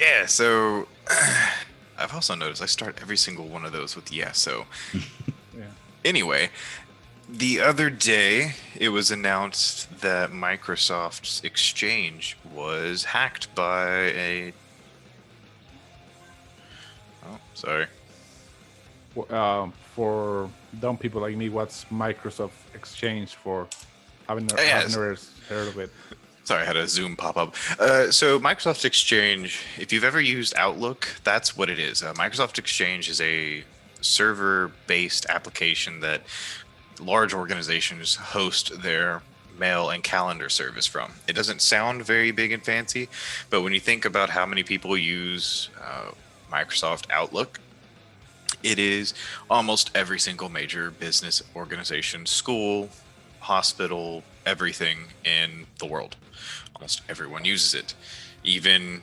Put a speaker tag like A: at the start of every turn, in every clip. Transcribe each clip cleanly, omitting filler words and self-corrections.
A: Yeah, so I've also noticed I start every single one of those with yeah, so.
B: Yeah.
A: Anyway, the other day it was announced that Microsoft's Exchange was hacked by a. Oh, sorry.
B: For dumb people like me, what's Microsoft Exchange for? Haven't
A: Yes.
B: ever heard of it.
A: Sorry, I had a Zoom pop up. So, Microsoft Exchange, if you've ever used Outlook, that's what it is. Microsoft Exchange is a server based application that large organizations host their mail and calendar service from. It doesn't sound very big and fancy, but when you think about how many people use Microsoft Outlook, it is almost every single major business organization, school, hospital, everything in the world. Almost everyone uses it. Even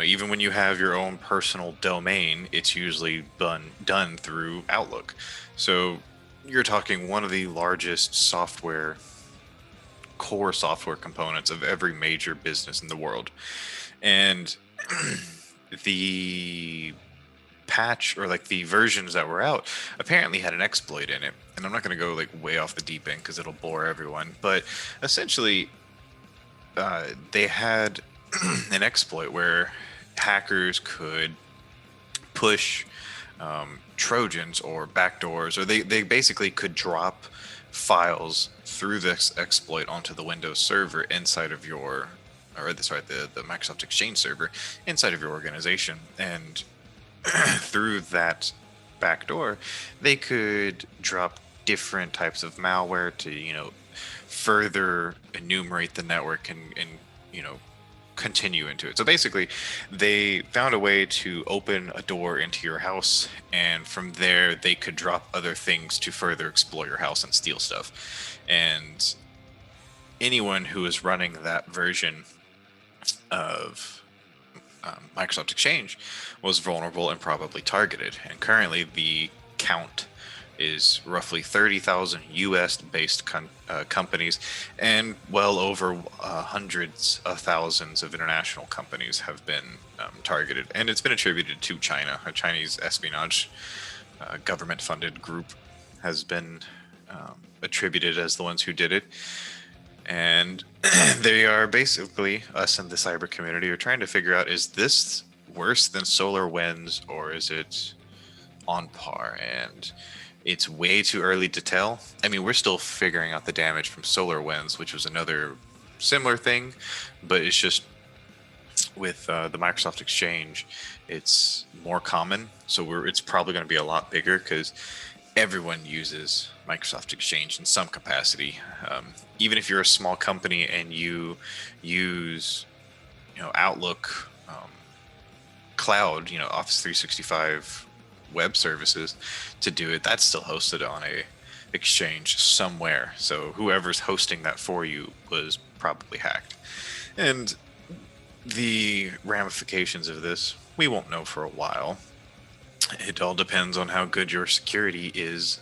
A: even when you have your own personal domain, it's usually done through Outlook. So you're talking one of the largest core software components of every major business in the world. And the patch or like the versions that were out apparently had an exploit in it. And I'm not going to go like way off the deep end because it'll bore everyone. But essentially, they had an exploit where hackers could push Trojans or backdoors, or they basically could drop files through this exploit onto the Windows server inside of your, or sorry, the Microsoft Exchange server inside of your organization. And through that backdoor, they could drop different types of malware to, further enumerate the network and continue into it. So basically, they found a way to open a door into your house, and from there, they could drop other things to further explore your house and steal stuff. And anyone who is running that version of Microsoft Exchange was vulnerable and probably targeted. And currently, the count is roughly 30,000 US based companies, and well over hundreds of thousands of international companies have been targeted. And it's been attributed to China. A Chinese espionage government funded group has been attributed as the ones who did it. And they are basically, us in the cyber community are trying to figure out, is this worse than solar winds or is it on par? And it's way too early to tell. I mean, we're still figuring out the damage from solar winds, which was another similar thing, but it's just with the Microsoft Exchange, it's more common. So it's probably going to be a lot bigger because everyone uses Microsoft Exchange in some capacity. Even if you're a small company and you use, Outlook, Cloud, Office 365 web services to do it, that's still hosted on a Exchange somewhere. So whoever's hosting that for you was probably hacked. And the ramifications of this, we won't know for a while. It all depends on how good your security is.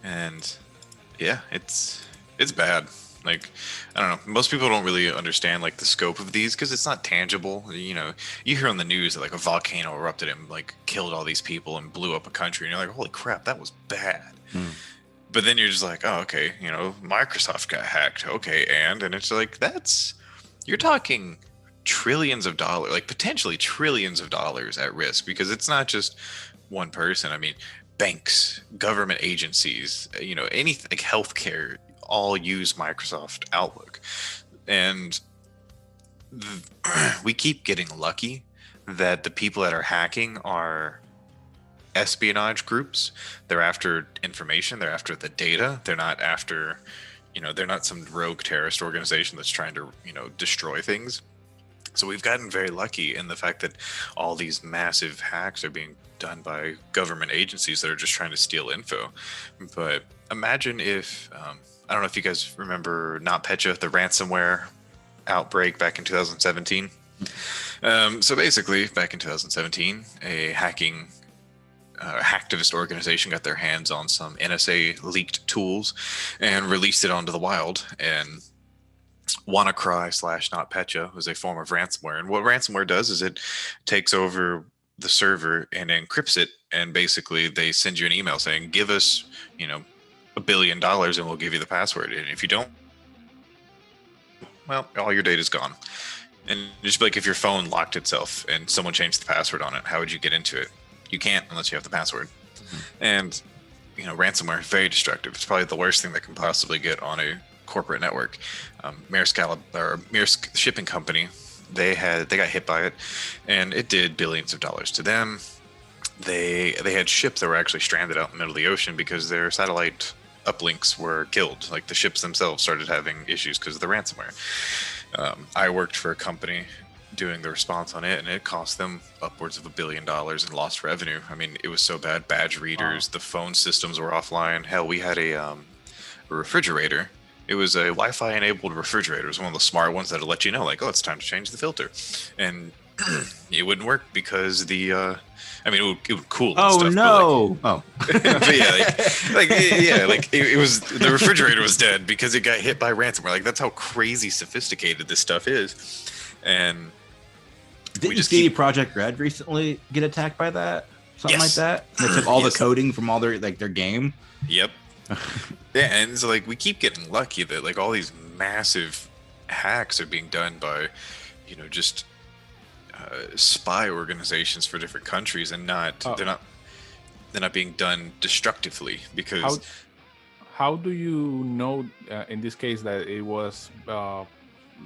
A: And yeah, it's bad. Like, I don't know, most people don't really understand like the scope of these because it's not tangible. You hear on the news that like a volcano erupted and like killed all these people and blew up a country, and you're like, holy crap, that was bad. But then you're just like, oh, okay, Microsoft got hacked. Okay, and it's like, you're talking trillions of dollars, like potentially trillions of dollars at risk, because it's not just one person. I mean, banks, government agencies, anything like healthcare, all use Microsoft Outlook. And we keep getting lucky that the people that are hacking are espionage groups. They're after information, they're after the data. They're not after, they're not some rogue terrorist organization that's trying to, destroy things. So we've gotten very lucky in the fact that all these massive hacks are being done by government agencies that are just trying to steal info. But imagine if, I don't know if you guys remember NotPetya, the ransomware outbreak back in 2017. So basically, back in 2017, a hacktivist organization got their hands on some NSA leaked tools and released it onto the wild. And WannaCry slash NotPetya was a form of ransomware. And what ransomware does is it takes over the server and encrypts it. And basically, they send you an email saying, give us, $1 billion and we'll give you the password. And if you don't, well, all your data's gone. And just like if your phone locked itself and someone changed the password on it, how would you get into it? You can't unless you have the password. And, ransomware is very destructive. It's probably the worst thing that can possibly get on a corporate network. Maersk Shipping Company, they got hit by it, and it did billions of dollars to them. They had ships that were actually stranded out in the middle of the ocean because their satellite uplinks were killed. Like the ships themselves started having issues because of the ransomware. I worked for a company doing the response on it, and it cost them upwards of $1 billion in lost revenue. I mean, it was so bad. Badge readers, the phone systems were offline. Hell, we had a refrigerator. It was a Wi-Fi enabled refrigerator. It was one of the smart ones that'll let you know, like, oh, it's time to change the filter, and it wouldn't work because it would cool.
C: Oh
A: stuff,
C: no!
A: But it was the refrigerator was dead because it got hit by ransomware. Like that's how crazy sophisticated this stuff is, and
C: didn't CD Projekt Red recently get attacked by that? Something like that. They took all the coding from all their game.
A: Yep. Yeah, and so like we keep getting lucky that like all these massive hacks are being done by, just spy organizations for different countries, and they're not being done destructively because.
B: How do you know in this case that it was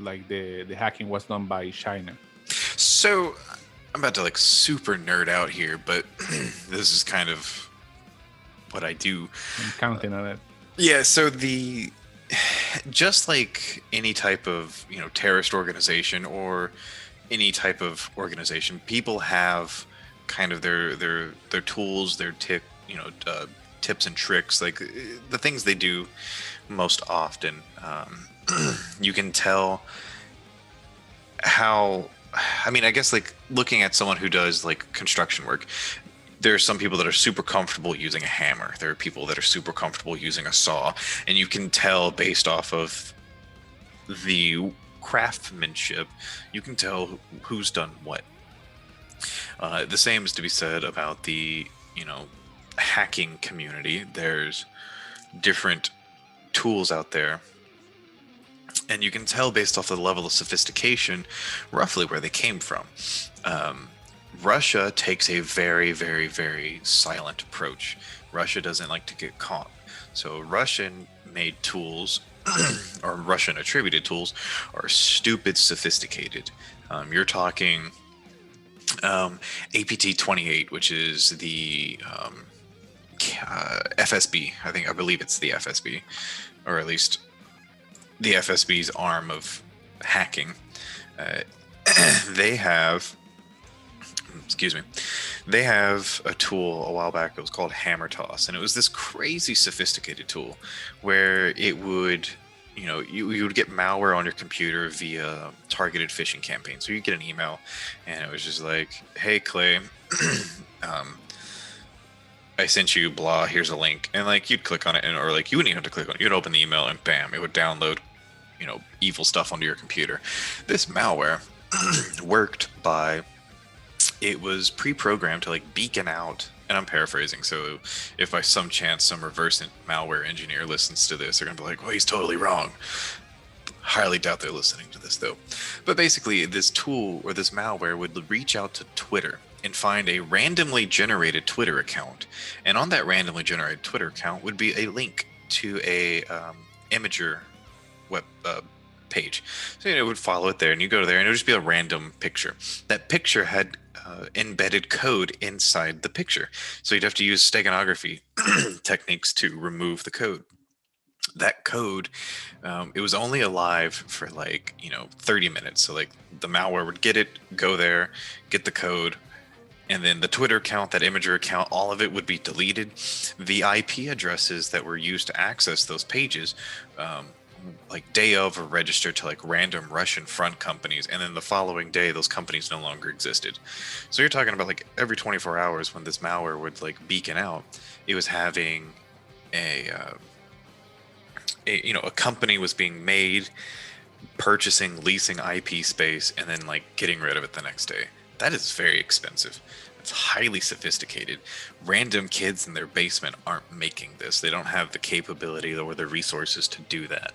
B: like the hacking was done by China?
A: So I'm about to like super nerd out here, but this is kind of what I do.
B: I'm counting on it.
A: Yeah, so just like any type of terrorist organization or any type of organization, people have kind of their tools, their tips and tricks, like the things they do most often. You can tell how. I guess like looking at someone who does like construction work, there are some people that are super comfortable using a hammer. There are people that are super comfortable using a saw, and you can tell based off of the craftsmanship, you can tell who's done what. The same is to be said about the hacking community. There's different tools out there, and you can tell based off the level of sophistication roughly where they came from. Russia takes a very, very, very silent approach. Russia doesn't like to get caught. So Russian made tools or Russian attributed tools are stupid sophisticated. You're talking APT-28, which is the FSB. I believe it's the FSB, or at least the FSB's arm of hacking. They have a tool a while back. It was called Hammer Toss, and it was this crazy sophisticated tool where it would, you would get malware on your computer via targeted phishing campaigns. So you get an email, and it was just like, "Hey Clay, I sent you blah. Here's a link," and like you'd click on it, or like you wouldn't even have to click on it. You'd open the email, and bam, it would download, evil stuff onto your computer. This malware worked by. It was pre-programmed to like beacon out, and I'm paraphrasing, so if by some chance some reverse malware engineer listens to this, they're gonna be like, well, he's totally wrong. Highly doubt they're listening to this though. But basically this tool or this malware would reach out to Twitter and find a randomly generated Twitter account, and on that randomly generated Twitter account would be a link to a Imager web page. So it would follow it there, and you go there, and it would just be a random picture. That picture had embedded code inside the picture, so you'd have to use steganography techniques to remove the code. That code, it was only alive for like 30 minutes. So like the malware would get it, go there, get the code, and then the Twitter account, that Imager account, all of it would be deleted. The IP addresses that were used to access those pages, like day of, are registered to like random Russian front companies, and then the following day those companies no longer existed. So you're talking about like every 24 hours when this malware would like beacon out, it was having a company was being made purchasing, leasing IP space, and then like getting rid of it the next day. That is very expensive. It's highly sophisticated. Random kids in their basement aren't making this. They don't have the capability or the resources to do that.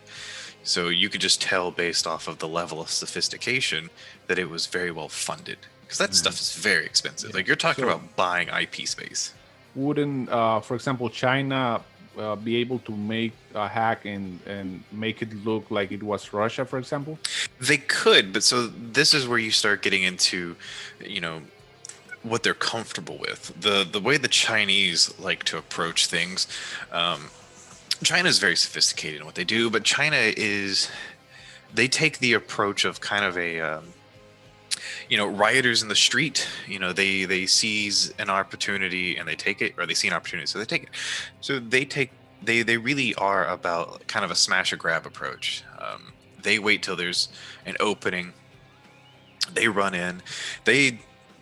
A: So you could just tell based off of the level of sophistication that it was very well funded. Because that stuff is very expensive.
B: Yeah.
A: Like you're talking
B: So-
A: about buying IP space.
B: Wouldn't, for example, China be able to make a hack and make it look like it was Russia, for example?
A: They could, but so this is where you start getting into, you know, what they're comfortable with. The way the Chinese like to approach things. China is very sophisticated in what they do, but they take the approach of kind of a rioters in the street. They seize an opportunity and they take it, or they see an opportunity, so they take it. So they really are about kind of a smash or grab approach. They wait till there's an opening. They run in.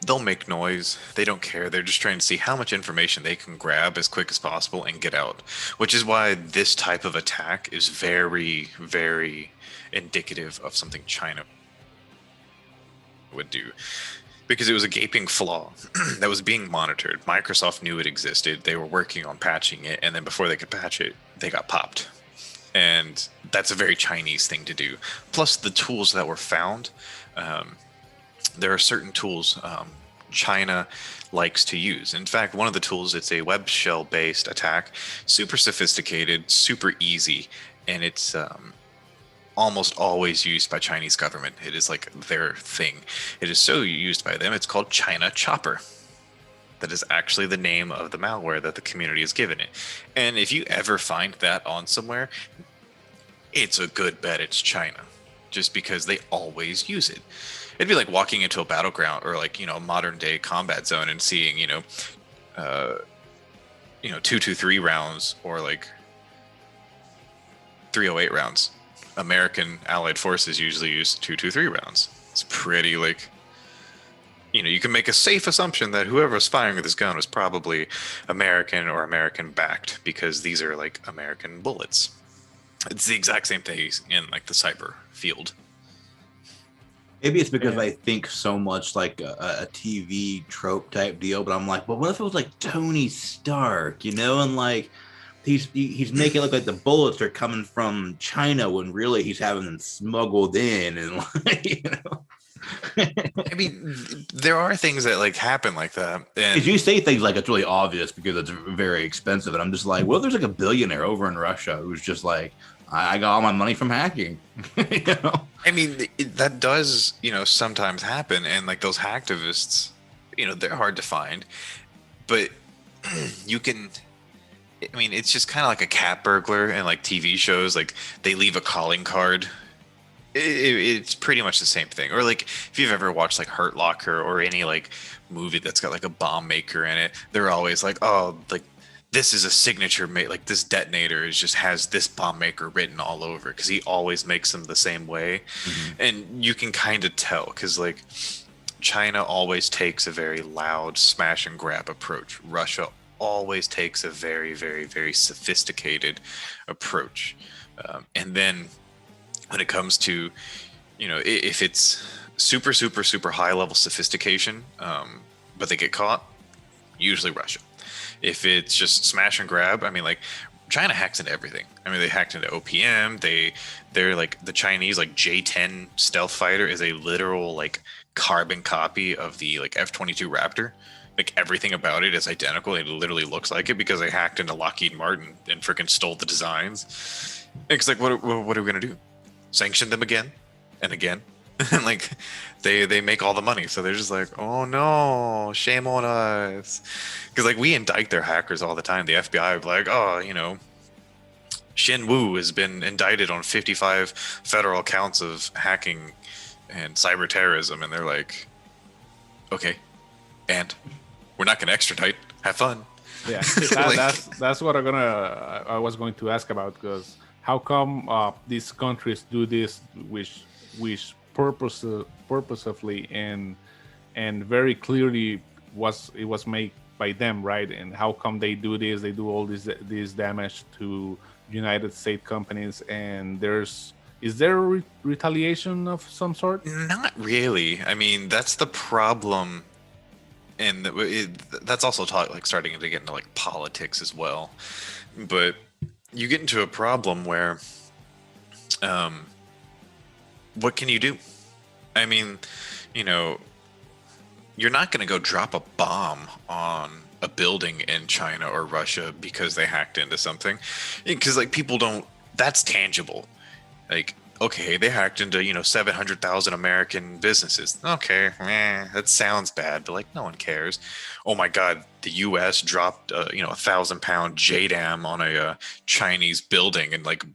A: They'll make noise. They don't care. They're just trying to see how much information they can grab as quick as possible and get out. Which is why this type of attack is very, very indicative of something China would do. Because it was a gaping flaw that was being monitored. Microsoft knew it existed. They were working on patching it. And then before they could patch it, they got popped. And that's a very Chinese thing to do. Plus the tools that were found. There are certain tools China likes to use. In fact, one of the tools, it's a web shell based attack, super sophisticated, super easy, and it's almost always used by Chinese government. It is like their thing. It is so used by them. It's called China Chopper. That is actually the name of the malware that the community has given it. And if you ever find that on somewhere, it's a good bet it's China, just because they always use it. It'd be like walking into a battleground or like, a modern day combat zone and seeing, 223 rounds or like 308 rounds. American allied forces usually use 223 rounds. It's pretty like, you can make a safe assumption that whoever's firing this gun was probably American or American backed, because these are like American bullets. It's the exact same thing in like the cyber field.
C: Maybe it's because I think so much like a TV trope type deal, but I'm like, but what if it was like Tony Stark, and like he's making it look like the bullets are coming from China when really he's having them smuggled in, and like,
A: I mean, there are things that like happen like that.
C: Because you say things like it's really obvious because it's very expensive, and I'm just like, well, there's like a billionaire over in Russia who's just like, I got all my money from hacking.
A: I mean, that does, sometimes happen. And like those hacktivists, they're hard to find. But it's just kind of like a cat burglar in like TV shows. Like they leave a calling card. It's pretty much the same thing. Or like if you've ever watched like Hurt Locker or any like movie that's got like a bomb maker in it, they're always like, oh, like, this is a signature like this detonator just has this bomb maker written all over, because he always makes them the same way. And you can kind of tell, because like China always takes a very loud smash and grab approach. Russia always takes a very, very, very sophisticated approach. And then when it comes to, if it's super, super, super high level sophistication, but they get caught, usually Russia. If it's just smash and grab, like China hacks into everything. They hacked into OPM. They're like the Chinese like J-10 stealth fighter is a literal like carbon copy of the like F-22 Raptor. Like everything about it is identical. It literally looks like it because they hacked into Lockheed Martin and freaking stole the designs. It's like, what are we gonna do? Sanction them again and again? And like they make all the money, so they're just like, oh no, shame on us. Because like we indict their hackers all the time. The FBI would be like, oh, Shin Wu has been indicted on 55 federal counts of hacking and cyber terrorism, and they're like, okay, and we're not gonna extradite. Have fun.
B: Yeah, that's what I was going to ask about, because how come these countries do this, which purposefully and very clearly it was made by them, right? And how come they do this? They do all this damage to United States companies, and there's Is there a retaliation of some sort?
A: Not really. I mean, that's the problem, and that's also like starting to get into like politics as well. But you get into a problem where, um, what can you do? I mean, you know, you're not going to go drop a bomb on a building in China or Russia because they hacked into something, because like people don't. That's tangible. Like, okay, they hacked into 700,000 American businesses. Okay, that sounds bad, but like no one cares. Oh my God, the U.S. dropped 1,000-pound JDAM on a Chinese building and like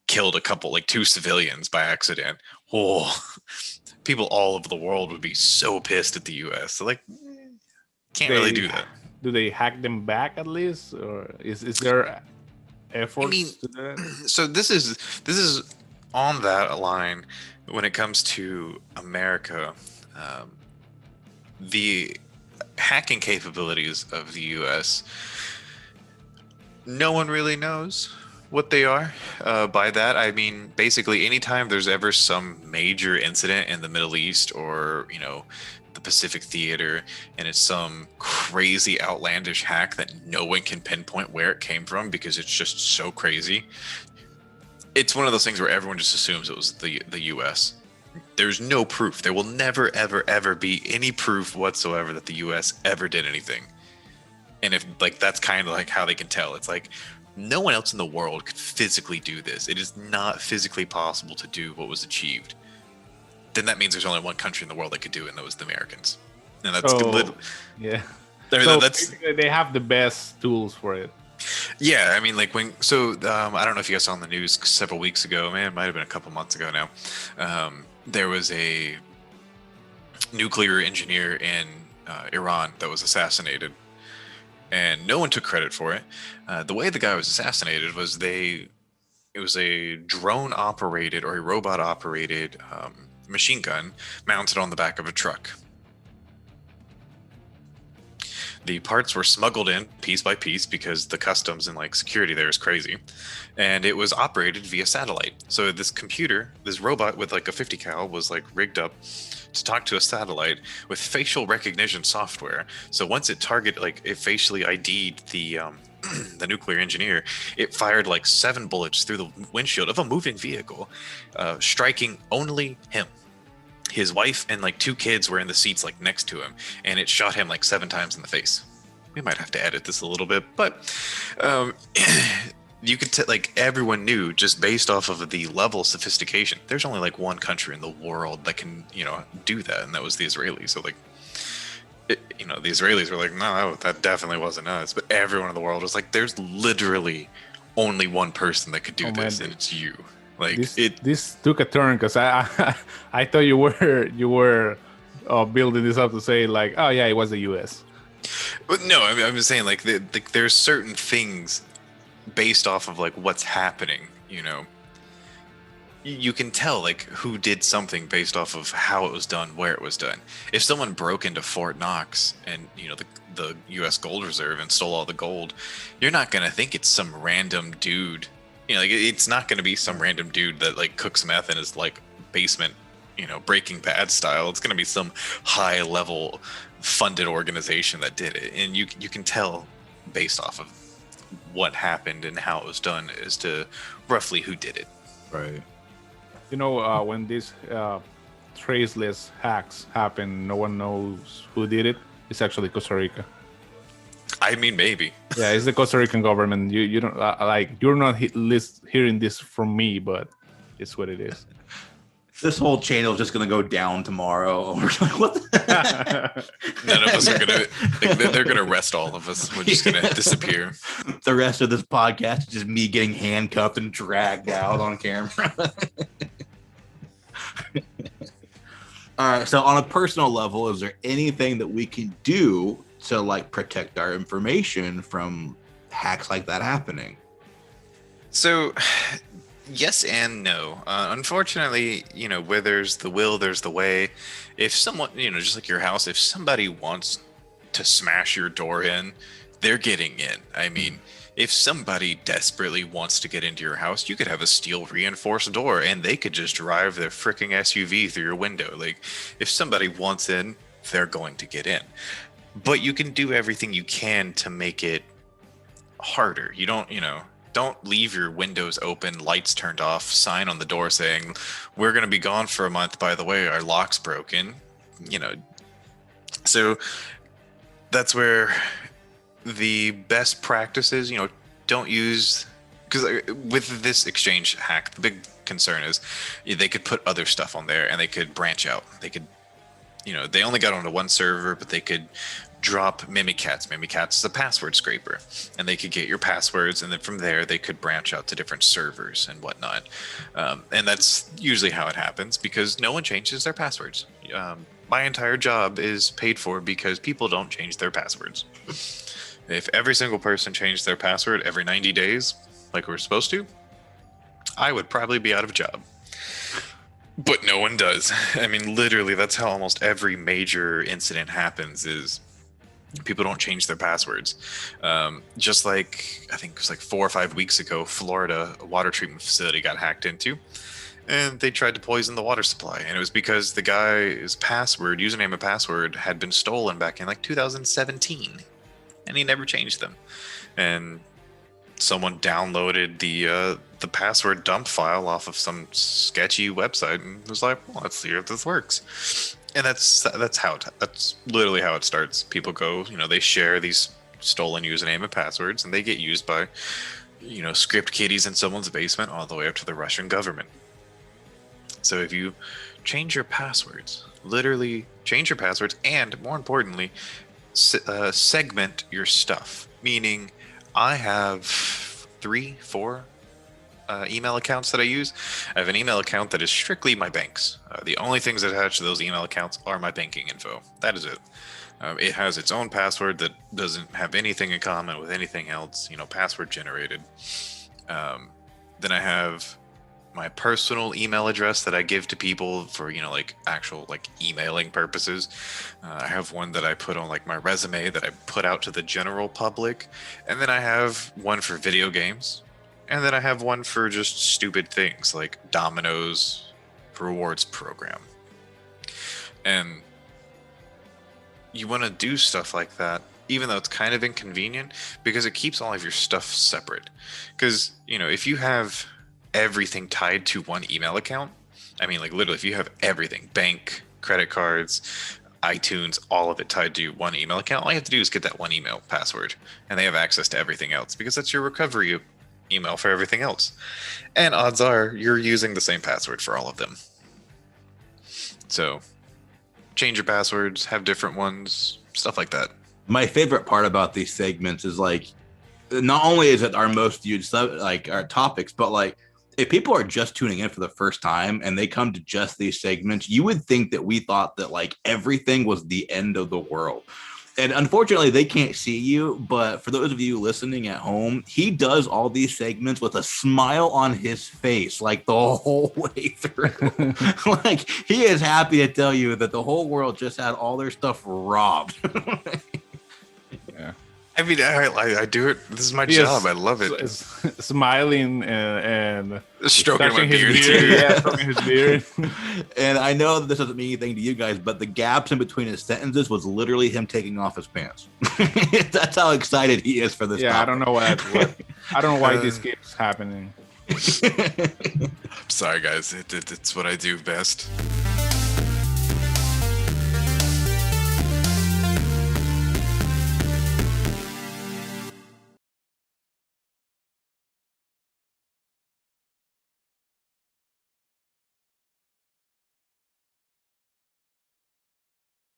A: killed like two civilians by accident. Oh, people all over the world would be so pissed at the U.S. So like, can't really do that.
B: Do they hack them back at least, or is there efforts
A: I mean,
B: to do that?
A: so this is on that line when it comes to America. The hacking capabilities of the U.S. No one really knows what they are. By that, I mean basically anytime there's ever some major incident in the Middle East or the Pacific Theater, and it's some crazy outlandish hack that no one can pinpoint where it came from because it's just so crazy. It's one of those things where everyone just assumes it was the U.S. There's no proof. There will never, ever, ever be any proof whatsoever that the U.S. ever did anything. And if like that's kind of like how they can tell, it's like no one else in the world could physically do this. It is not physically possible to do what was achieved. Then that means there's only one country in the world that could do it, and that was the Americans. And that's
B: yeah.
A: So
B: that's basically they have the best tools for it.
A: Yeah, I mean, like I don't know if you guys saw on the news several weeks ago, man, it might have been a couple months ago now. There was a nuclear engineer in Iran that was assassinated, and no one took credit for it. The way the guy was assassinated was it was a drone operated or a robot operated machine gun mounted on the back of a truck. The parts were smuggled in piece by piece because the customs and like security there is crazy, and it was operated via satellite. So this robot with like a 50 cal was like rigged up to talk to a satellite with facial recognition software. So once it facially ID'd the the nuclear engineer, it fired like 7 bullets through the windshield of a moving vehicle, striking only him. His wife and like 2 kids were in the seats like next to him, and it shot him like 7 times in the face. We might have to edit this a little bit, but you could like everyone knew just based off of the level of sophistication. There's only like one country in the world that can do that, and that was the Israelis. So like the Israelis were like, no, that definitely wasn't us. But everyone in the world was like, there's literally only one person that could do this, and it's you. Like
B: this took a turn because I thought you were building this up to say like, oh yeah, it was the U.S.
A: But no, I mean, I'm just saying like there's certain things based off of like what's happening. You can tell like who did something based off of how it was done, where it was done. If someone broke into Fort Knox and the U.S. gold reserve and stole all the gold, you're not gonna think it's some random dude. Like it's not gonna be some random dude that like cooks meth in his like basement, Breaking Bad style. It's gonna be some high level funded organization that did it, and you can tell based off of what happened and how it was done as to roughly who did it.
C: Right.
B: When these traceless hacks happen, no one knows who did it. It's actually Costa Rica.
A: I mean, maybe.
B: Yeah, it's the Costa Rican government. You don't you're not hearing this from me, but it's what it is.
C: This whole channel is just gonna go down tomorrow. We're like, what?
A: None of us are gonna. They're gonna arrest all of us. We're just gonna disappear.
C: The rest of this podcast is just me getting handcuffed and dragged out on camera. All right. So, on a personal level, is there anything that we can do to like protect our information from hacks like that happening?
A: So. Yes and no. Unfortunately, where there's the will, there's the way. If someone, just like your house, if somebody wants to smash your door in, they're getting in. I mean, If somebody desperately wants to get into your house, you could have a steel reinforced door and they could just drive their freaking SUV through your window. Like, if somebody wants in, they're going to get in. But you can do everything you can to make it harder. You don't leave your windows open, lights turned off, sign on the door saying, "We're going to be gone for a month. By the way, our lock's broken." So that's where the best practices, don't use, because with this exchange hack, the big concern is they could put other stuff on there and they could branch out. They could, they only got onto one server, but they could drop Mimikatz. Mimikatz is a password scraper, and they could get your passwords, and then from there they could branch out to different servers and whatnot. And that's usually how it happens, because no one changes their passwords. My entire job is paid for because people don't change their passwords. If every single person changed their password every 90 days, like we're supposed to, I would probably be out of a job. But no one does. I mean, literally, that's how almost every major incident happens, is people don't change their passwords. Just like, I think it was like 4 or 5 weeks ago, Florida, a water treatment facility got hacked into, and they tried to poison the water supply. And it was because the guy's username and password had been stolen back in like 2017. And he never changed them. And someone downloaded the password dump file off of some sketchy website and was like, "Well, let's see if this works." And that's literally how it starts. People go, they share these stolen username and passwords, and they get used by, script kiddies in someone's basement all the way up to the Russian government. So if you change your passwords, literally change your passwords, and more importantly, segment your stuff. Meaning, I have 3, 4 email accounts that I use. I have an email account that is strictly my bank's. The only things attached to those email accounts are my banking info. That is it. It has its own password that doesn't have anything in common with anything else, password generated. Then I have my personal email address that I give to people for, actual emailing purposes. I have one that I put on my resume that I put out to the general public. And then I have one for video games. And then I have one for just stupid things like Domino's rewards program. And you want to do stuff like that, even though it's kind of inconvenient, because it keeps all of your stuff separate. Because, if you have everything tied to one email account, I mean, literally, if you have everything, bank, credit cards, iTunes, all of it tied to one email account, all you have to do is get that one email password, and they have access to everything else, because that's your recovery email for everything else. And odds are you're using the same password for all of them. So change your passwords, have different ones, stuff like that.
C: My favorite part about these segments is not only is it our most viewed our topics, but if people are just tuning in for the first time and they come to just these segments, you would think that we thought that everything was the end of the world. And unfortunately, they can't see you. But for those of you listening at home, he does all these segments with a smile on his face, the whole way through. He is happy to tell you that the whole world just had all their stuff robbed.
B: Yeah.
C: I mean,
A: I do it. This is my job. I love it.
B: Smiling and
A: stroking my beard.
B: Yeah, stroking his beard.
C: And I know that this doesn't mean anything to you guys, but the gaps in between his sentences was literally him taking off his pants. That's how excited he is for this.
B: Yeah,
C: topic.
B: I don't know I don't know why this keeps happening.
A: Sorry, guys. It's what I do best.